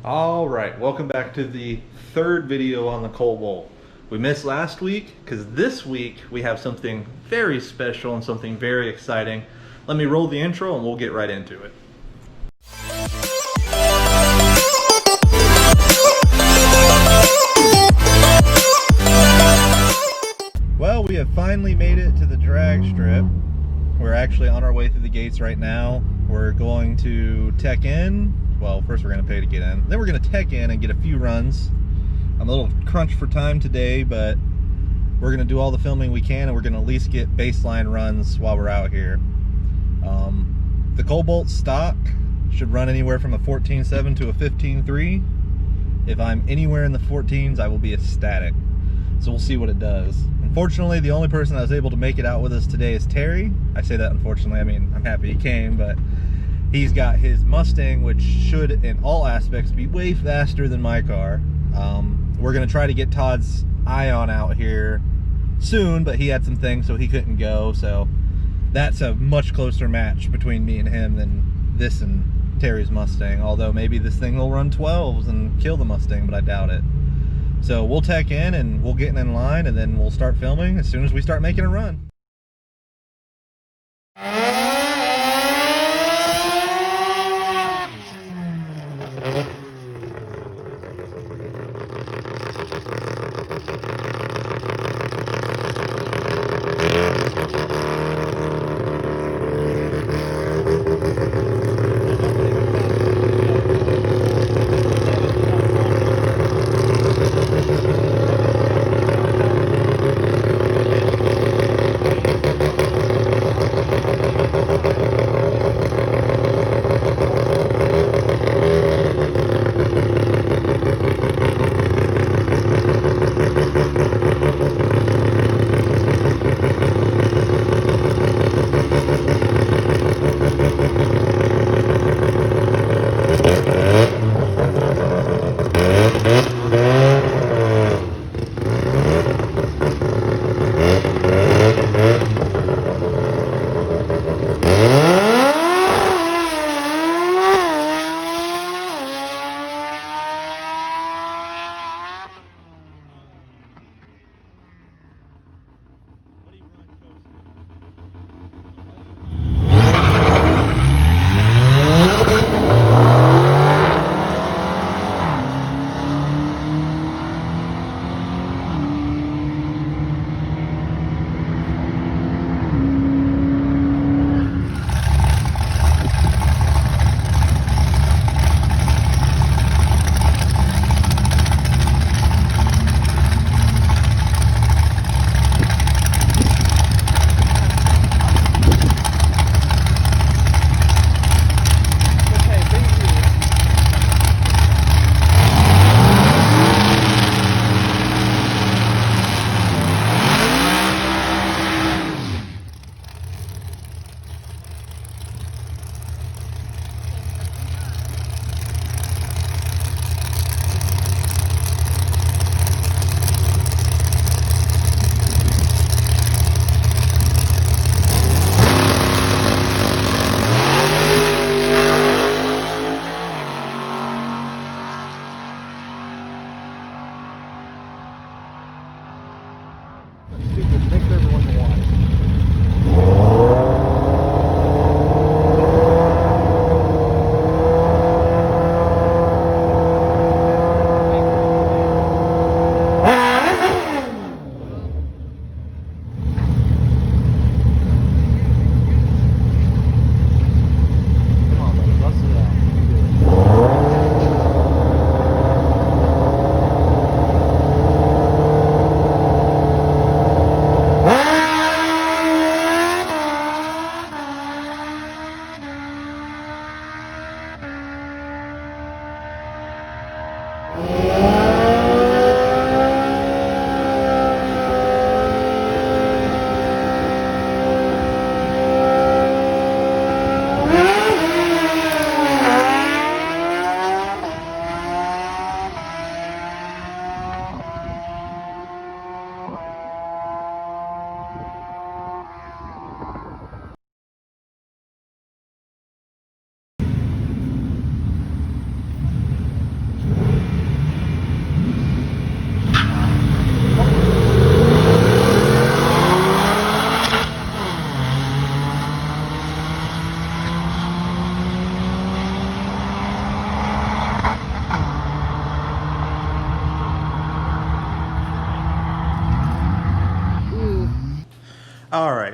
All right, welcome back to the third video on the Cobalt. We missed last week because this week we have something very special and something very exciting. Let me roll the intro and we'll get right into it. Well, we have finally made it to the drag strip. We're actually on our way through the gates right now. We're going to tech in. Well, first we're going to pay to get in. Then we're going to tech in and get a few runs. I'm a little crunched for time today, but we're going to do all the filming we can, and we're going to at least get baseline runs while we're out here. The Cobalt stock should run anywhere from a 14.7 to a 15.3. If I'm anywhere in the 14s, I will be ecstatic. So we'll see what it does. Unfortunately, the only person that was able to make it out with us today is Terry. I say that unfortunately, I mean, I'm happy he came, but he's got his Mustang, which should, in all aspects, be way faster than my car. We're gonna try to get Todd's Ion out here soon, but he had some things, so he couldn't go. So that's a much closer match between me and him than this and Terry's Mustang. Although maybe this thing will run 12s and kill the Mustang, but I doubt it. So we'll tech in and we'll get in line, and then we'll start filming as soon as we start making a run.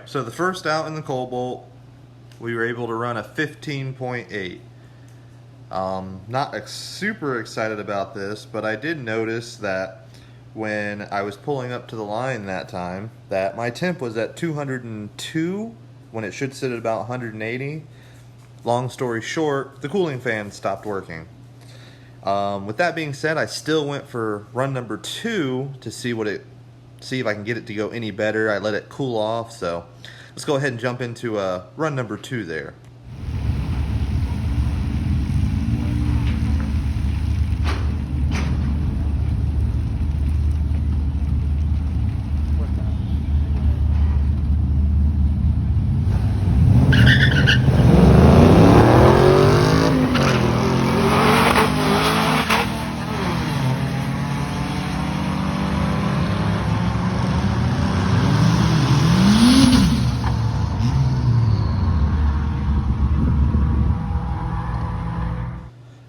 so the first out in the Cobalt, we were able to run a 15.8. Not super excited about this, but I did notice that when I was pulling up to the line that time, that my temp was at 202 when it should sit at about 180. Long story short, the cooling fan stopped working. With that being said, I still went for run number 2 to see if I can get it to go any better. I let it cool off, so let's go ahead and jump into run number 2 there.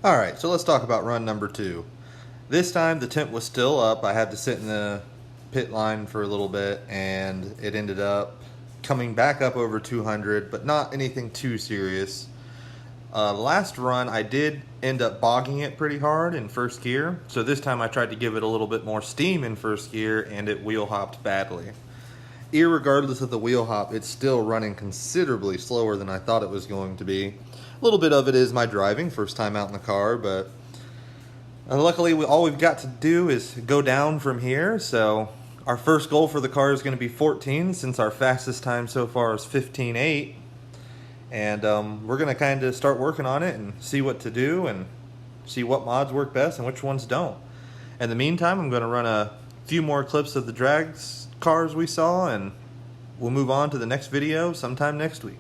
Alright, so let's talk about run number 2. This time the temp was still up. I had to sit in the pit line for a little bit, and it ended up coming back up over 200, but not anything too serious. Last run I did end up bogging it pretty hard in first gear, so this time I tried to give it a little bit more steam in first gear, and it wheel hopped badly. Irregardless of the wheel hop, it's still running considerably slower than I thought it was going to be. A little bit of it is my driving, first time out in the car, but luckily all we've got to do is go down from here. So our first goal for the car is going to be 14, since our fastest time so far is 15.8. And we're going to kind of start working on it and see what to do and see what mods work best and which ones don't. In the meantime, I'm going to run a few more clips of the drag cars we saw, and we'll move on to the next video sometime next week.